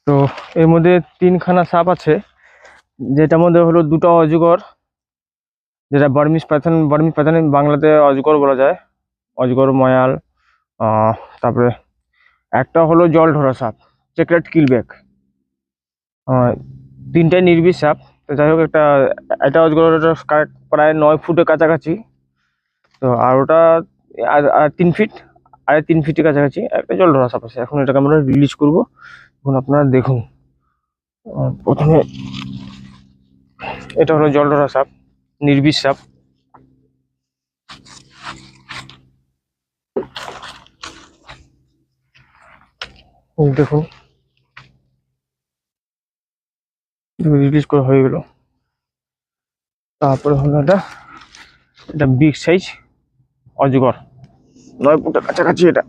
তো এর মধ্যে তিনখানা সাপ আছে, যেটার মধ্যে হলো দুটো অজগর, যেটা বার্মিজ প্যাথান বাংলাতে অজগর বলা যায়, অজগর ময়াল। তারপরে একটা হলো জল ঢোরা সাপ, চেকলেট কিলব্যাক। তিনটাই নির্বিষ সাপ। তো যাই হোক, একটা অজগর প্রায় 9 ফুটের কাছাকাছি। তো আর ওটা আর আর 3 ফিট, আর 3 ফিটের কাছাকাছি একটা জল ঢোরা সাপ আছে। এখন এটাকে আমরা রিলিজ করবো। এখন আপনারা দেখুন, প্রথমে এটা হলো জল ঢোরা সাপ, নির্বিষ সাপ। দেখুন, রিলিজ করা হয়ে গেল। তারপরে হলো এটা বিগ সাইজ অজগর, 9 ফুটের কাছাকাছি এটা।